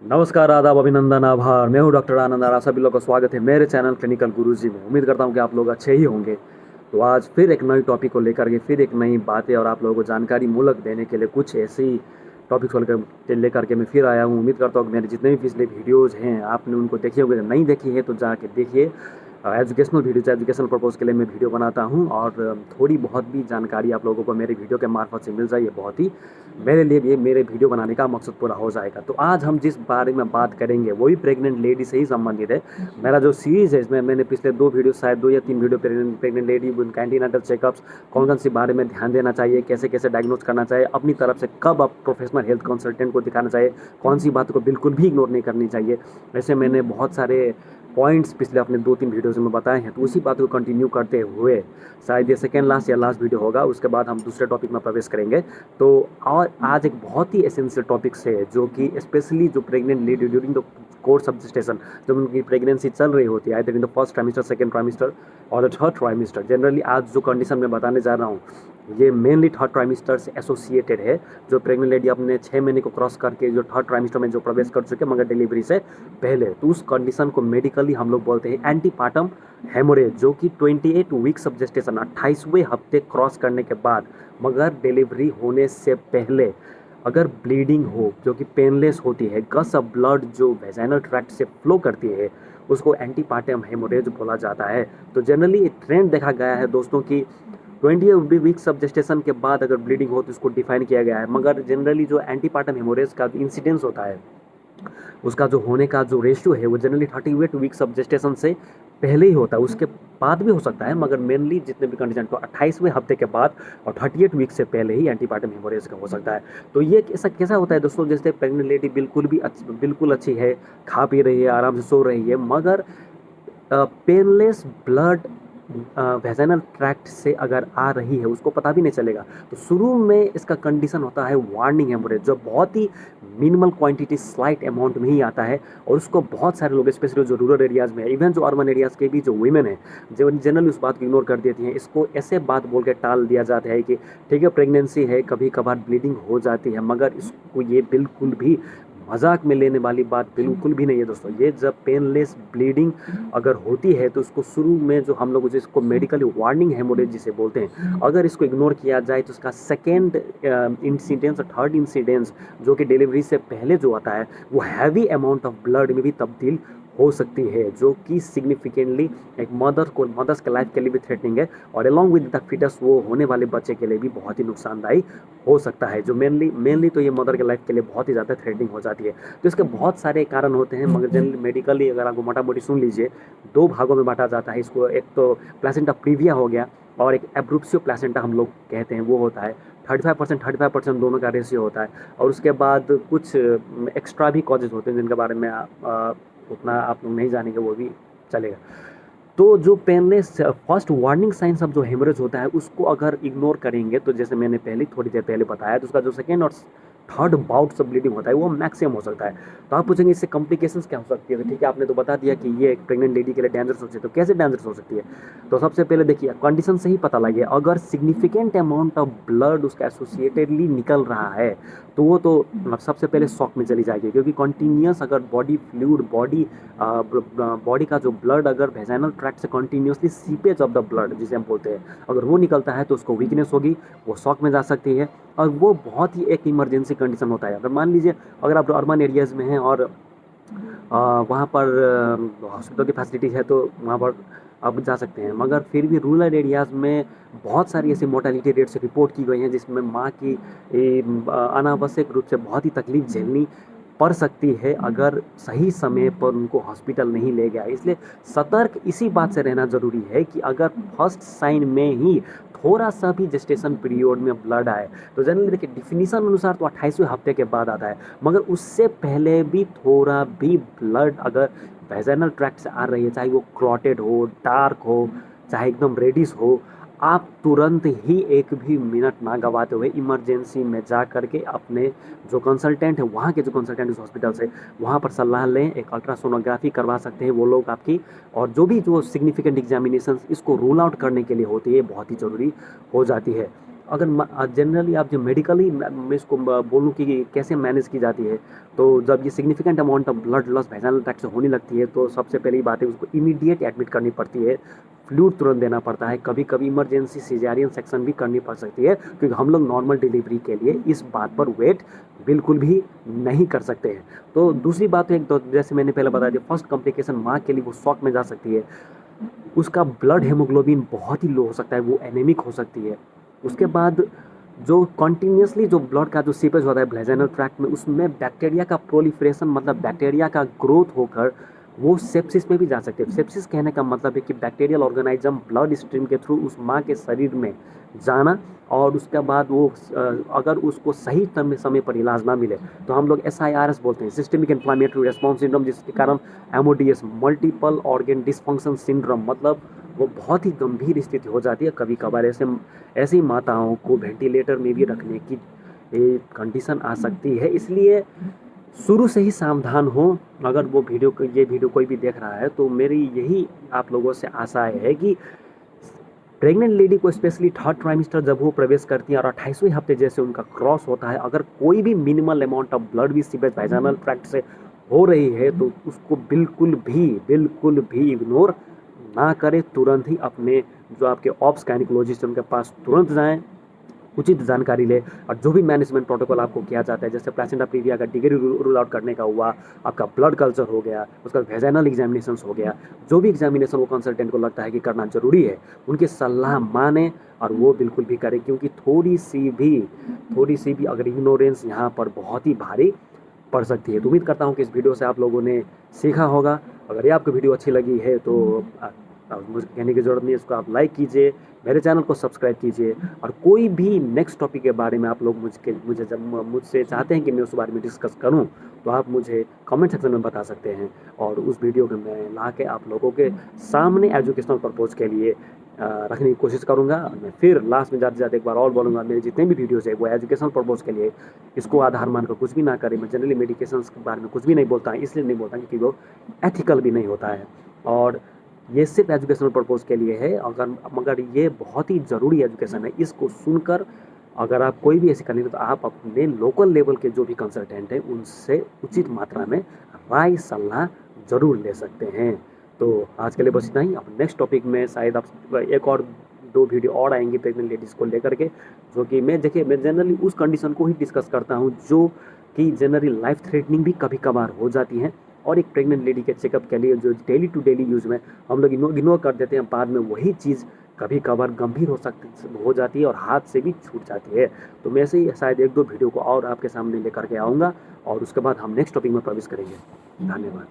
नमस्कार, आदाब, अभिनंदन, आभार। मैं हूं डॉक्टर आनंद और आप सभी लोग का स्वागत है मेरे चैनल क्लिनिकल गुरुजी में। उम्मीद करता हूं कि आप लोग अच्छे ही होंगे। तो आज फिर एक नई टॉपिक को लेकर के फिर एक नई बातें और आप लोगों को जानकारी मूलक देने के लिए कुछ ऐसी टॉपिक्स को लेकर के मैं फिर आया हूं। उम्मीद करता हूं कि मेरे जितने भी पिछले वीडियोज़ हैं आपने उनको देखे होंगे। नहीं देखी है तो जाके देखिए। एजुकेशनल वीडियोज, एजुकेशनल पर्पज़ के लिए मैं वीडियो बनाता हूं और थोड़ी बहुत भी जानकारी आप लोगों को मेरे वीडियो के मार्फत से मिल जाए, ये बहुत ही मेरे लिए भी मेरे वीडियो बनाने का मकसद पूरा हो जाएगा। तो आज हम जिस बारे में बात करेंगे वो भी प्रेग्नेंट लेडी से ही संबंधित है। मेरा जो सीरीज़ है इसमें मैंने पिछले 2 वीडियो, शायद 2 या 3 वीडियो प्रेग्नेंट लेडी, उनका एंटीनेटल चेकअप्स, कौन से बारे में ध्यान देना चाहिए, कैसे कैसे डायग्नोज करना चाहिए, अपनी तरफ से कब आप प्रोफेशनल हेल्थ कंसल्टेंट को दिखाना चाहिए, कौन सी बात को बिल्कुल भी इग्नोर नहीं करनी चाहिए। ऐसे मैंने बहुत सारे पॉइंट्स पिछले अपने 2-3 वीडियोज़ में बताए हैं। तो उसी बात को कंटिन्यू करते हुए शायद ये सेकेंड लास्ट या लास्ट वीडियो होगा, उसके बाद हम दूसरे टॉपिक में प्रवेश करेंगे। तो और आज एक बहुत ही एसेंशियल टॉपिक है जो कि स्पेशली जो pregnant lady during the course of gestation, जब उनकी प्रेगनेंसी चल रही होती है, either in the first trimester, second trimester और द थर्ड ट्राइमेस्टर। जनरली आज जो कंडीशन मैं बताने जा रहा हूँ ये मेनली थर्ड ट्राइमेस्टर से एसोसिएटेड है। जो प्रेग्नेंट लेडी अपने 6 महीने को क्रॉस करके जो थर्ड ट्राइमेस्टर में जो प्रवेश कर चुके मगर डिलीवरी से पहले, तो उस कंडीशन को मेडिकली हम लोग बोलते हैं एंटीपार्टम हेमोरेज, जो कि 28 वीक्स ऑफ जेस्टेशन, 28वें हफ्ते क्रॉस करने के बाद मगर डिलीवरी होने से पहले अगर ब्लीडिंग हो जो कि पेनलेस होती है, गस ऑफ ब्लड जो वेजाइनल ट्रैक्ट से फ्लो करती है, उसको एंटीपार्टम हेमोरेज बोला जाता है। तो जनरली एक ट्रेंड देखा गया है दोस्तों कि 20 वीक्स ऑफ जेस्टेशन के बाद अगर ब्लीडिंग हो तो इसको डिफाइन किया गया है। मगर जनरली जो एंटीपार्टम हेमोरेज का इंसिडेंस होता है, उसका जो होने का जो रेशियो है वो जनरली 38 वीक्स ऑफ जेस्टेशन से पहले ही होता है। उसके बाद भी हो सकता है मगर मेनली जितने भी कंडीशन, तो 28वें हफ्ते के बाद और 38 वीक से पहले ही एंटीपार्टम हेमोरेज का हो सकता है। तो ये ऐसा कैसा होता है दोस्तों, जैसे प्रेग्नेंट लेडी बिल्कुल अच्छी है, खा पी रही है, आराम से सो रही है, मगर पेनलेस ब्लड वेजाइनल ट्रैक्ट से अगर आ रही है उसको पता भी नहीं चलेगा। तो शुरू में इसका कंडीशन होता है वार्निंग हेमोरेज, जो बहुत ही मिनिमल क्वांटिटी, स्लाइट अमाउंट में ही आता है और उसको बहुत सारे लोग, स्पेशली जो रूरल एरियाज़ में है, इवन जो अर्बन एरियाज़ के भी जो वुमेन है, जो जनरली उस बात को इग्नोर कर देती हैं। इसको ऐसे बात बोल के टाल दिया जाता है कि ठीक है प्रेगनेंसी है, कभी कभार ब्लीडिंग हो जाती है, मगर इसको ये बिल्कुल भी मजाक में लेने वाली बात बिल्कुल भी नहीं है दोस्तों। ये जब पेनलेस ब्लीडिंग अगर होती है तो उसको शुरू में जो हम लोग जिसको मेडिकली वार्निंग हेमोरेज जिसे बोलते हैं, अगर इसको इग्नोर किया जाए तो उसका सेकेंड इंसिडेंस और थर्ड इंसिडेंस जो कि डिलीवरी से पहले जो आता है वो हैवी अमाउंट ऑफ ब्लड में भी तब्दील हो सकती है, जो कि सिग्निफिकेंटली एक मदर्स के लाइफ के लिए भी थ्रेटनिंग है और अलॉन्ग विद द फीटस वो होने वाले बच्चे के लिए भी बहुत ही नुकसानदायी हो सकता है, जो मेनली तो ये मदर के लाइफ के लिए बहुत ही ज़्यादा थ्रेटनिंग हो जाती है। तो इसके बहुत सारे कारण होते हैं मगर जनरली मेडिकली अगर आपको मोटा मोटी सुन लीजिए, 2 भागों में बांटा जाता है इसको। एक तो प्लेसेंटा प्रीविया हो गया और एक एब्रूप्सियो प्लेसेंटा हम लोग कहते हैं, वो होता है 35% दोनों का रेशियो होता है। और उसके बाद कुछ एक्स्ट्रा भी कॉजेज होते हैं जिनके बारे में उतना आप लोग नहीं जानेंगे, वो भी चलेगा। तो जो painless first warning science of जो हेमरेज होता है उसको अगर इग्नोर करेंगे तो जैसे मैंने थोड़ी देर पहले बताया, तो उसका जो सेकेंड और थर्ड बाउट्स ऑफ ब्लीडिंग होता है वो मैक्सिमम हो सकता है। तो आप पूछेंगे इससे कॉम्प्लिकेशंस क्या हो सकती है। ठीक है, आपने तो बता दिया कि ये एक प्रेग्नेंट लेडी के लिए डेंजरस हो सकती है, तो कैसे डेंजरस हो सकती है। तो सबसे पहले देखिए कंडीशन से ही पता लगे, अगर सिग्निफिकेंट अमाउंट ऑफ ब्लड उसका एसोसिएटेडली निकल रहा है तो वो तो सबसे पहले शॉक में चली जाएगी, क्योंकि कंटिन्यूस अगर बॉडी फ्लूइड, बॉडी का जो ब्लड अगर वेजाइनल ट्रैक्ट से continuously seepage of the blood जिसे हम बोलते हैं, अगर वो निकलता है तो उसको वीकनेस होगी, वो शॉक में जा सकती है और वो बहुत ही एक इमरजेंसी कंडीशन होता है। अगर मान लीजिए अगर आप अर्बन एरियाज़ में हैं और वहाँ पर हॉस्पिटल की फैसिलिटीज़ है तो वहाँ पर आप जा सकते हैं, मगर फिर भी रूरल एरियाज़ में बहुत सारी ऐसी मोर्टेलिटी रेट्स रिपोर्ट की गई हैं जिसमें माँ की अनावश्यक रूप से बहुत ही तकलीफ झेलनी पड़ सकती है अगर सही समय पर उनको हॉस्पिटल नहीं ले गया। इसलिए सतर्क इसी बात से रहना ज़रूरी है कि अगर फर्स्ट साइन में ही थोड़ा सा भी जेस्टेशन पीरियड में ब्लड आए, तो जनरली देखिए डिफिनीशन अनुसार तो 28वें हफ्ते के बाद आता है, मगर उससे पहले भी थोड़ा भी ब्लड अगर वेजाइनल ट्रैक्ट से आ रही है, चाहे वो क्लॉटेड हो, डार्क हो, चाहे एकदम रेडिश हो, आप तुरंत ही एक भी मिनट ना गवाते हुए इमरजेंसी में जा करके अपने जो कंसल्टेंट है, वहाँ के जो कंसल्टेंट उस हॉस्पिटल से, वहाँ पर सलाह लें। एक अल्ट्रासोनोग्राफी करवा सकते हैं वो लोग आपकी, और जो सिग्निफिकेंट एग्जामिनेशन इसको रूल आउट करने के लिए होती है बहुत ही ज़रूरी हो जाती है। अगर जनरली आप जो मेडिकली मैं इसको बोलूँ कि कैसे मैनेज की जाती है, तो जब ये significant amount of blood loss vaginal tract से होने लगती है तो सबसे पहली बात है उसको इमीडिएट एडमिट करनी पड़ती है, फ्लूइड तुरंत देना पड़ता है, कभी कभी इमरजेंसी सिजेरियन सेक्शन भी करनी पड़ सकती है, क्योंकि हम लोग नॉर्मल डिलीवरी के लिए इस बात पर वेट बिल्कुल भी नहीं कर सकते हैं। तो दूसरी बात है, तो जैसे मैंने पहले बताया था, फर्स्ट कॉम्प्लिकेशन माँ के लिए वो शॉक में जा सकती है, उसका ब्लड हेमोग्लोबिन बहुत ही लो हो सकता है, वो एनेमिक हो सकती है। उसके बाद जो कंटिन्यूसली जो ब्लड का जो सीपेज होता है वैजाइनल ट्रैक्ट में, उसमें बैक्टीरिया का प्रोलिफरेशन मतलब बैक्टीरिया का ग्रोथ होकर वो सेप्सिस में भी जा सकते हैं। सेप्सिस कहने का मतलब है कि बैक्टीरियल ऑर्गेनिज्म ब्लड स्ट्रीम के थ्रू उस माँ के शरीर में जाना, और उसके बाद वो अगर उसको सही समय पर इलाज ना मिले तो हम लोग SIRS बोलते हैं, सिस्टमिक इन्फ्लामेटरी रेस्पॉन्स सिंड्रोम, जिसके कारण MODS multiple organ dysfunction syndrome, मतलब वो बहुत ही गंभीर स्थिति हो जाती है। कभी कभार ऐसी माताओं को वेंटिलेटर में भी रखने की कंडीशन आ सकती है। इसलिए शुरू से ही सावधान हो। अगर ये वीडियो कोई भी देख रहा है तो मेरी यही आप लोगों से आशा है कि प्रेग्नेंट लेडी को स्पेशली थर्ड ट्राइमेस्टर जब वो प्रवेश करती है और 28वें हफ्ते जैसे उनका क्रॉस होता है, अगर कोई भी मिनिमल अमाउंट ऑफ ब्लड भी सीवेज वैजाइनल ट्रैक्ट से हो रही है तो उसको बिल्कुल भी इग्नोर ना करें। तुरंत ही अपने जो आपके ऑब्स गायनिकोलॉजिस्ट उनके पास तुरंत जाएं, उचित जानकारी ले, और जो भी मैनेजमेंट प्रोटोकॉल आपको किया जाता है, जैसे प्लेसेंटा प्रीविया का डिग्री रूल आउट करने का हुआ, आपका ब्लड कल्चर हो गया, उसका वैजाइनल एग्जामिनेशन हो गया, जो भी एग्जामिनेशन वो कंसल्टेंट को लगता है कि करना जरूरी है, उनकी सलाह माने और वो बिल्कुल भी करें, क्योंकि थोड़ी सी भी अगर इग्नोरेंस यहाँ पर बहुत ही भारी पड़ सकती है। तो उम्मीद करता हूँ कि इस वीडियो से आप लोगों ने सीखा होगा। अगर ये आपको वीडियो अच्छी लगी है तो मुझे कहने की ज़रूरत नहीं है, इसको आप लाइक कीजिए, मेरे चैनल को सब्सक्राइब कीजिए, और कोई भी नेक्स्ट टॉपिक के बारे में आप लोग मुझसे चाहते हैं कि मैं उस बारे में डिस्कस करूं तो आप मुझे कमेंट सेक्शन में बता सकते हैं, और उस वीडियो को मैं ला के आप लोगों के सामने एजुकेशनल पर्पज़ के लिए रखने की कोशिश करूंगा। और मैं फिर लास्ट में जाते एक बार और बोलूँगा, मेरे जितने भी वीडियोज़ है वो एजुकेशनल पर्पज़ के लिए, इसको आधार मानकर कुछ भी ना करें। मैं जनरली मेडिकेशन के बारे में कुछ भी नहीं बोलता, इसलिए नहीं बोलता क्योंकि वो एथिकल भी नहीं होता है, और ये सिर्फ एजुकेशनल पर्पज़ के लिए है। मगर ये बहुत ही ज़रूरी एजुकेशन है। इसको सुनकर अगर आप कोई भी ऐसी करनी है तो आप अपने लोकल लेवल के जो भी कंसल्टेंट हैं उनसे उचित मात्रा में राय सलाह ज़रूर ले सकते हैं। तो आज के लिए बस इतना ही। अब नेक्स्ट टॉपिक में शायद आप एक और 2 वीडियो और आएंगे प्रेग्नेंट लेडीज़ को लेकर के, जो कि मैं जनरली उस कंडीशन को ही डिस्कस करता हूँ जो कि जनरली लाइफ थ्रेटनिंग भी कभी कभार हो जाती हैं, और एक प्रेग्नेंट लेडी के चेकअप के लिए जो डेली टू डेली यूज में हम लोग इग्नोर कर देते हैं, बाद में वही चीज़ कभी कभार गंभीर हो जाती है और हाथ से भी छूट जाती है। तो मैं ऐसे ही शायद 1-2 वीडियो को और आपके सामने लेकर के आऊँगा, और उसके बाद हम नेक्स्ट टॉपिक में प्रवेश करेंगे। धन्यवाद।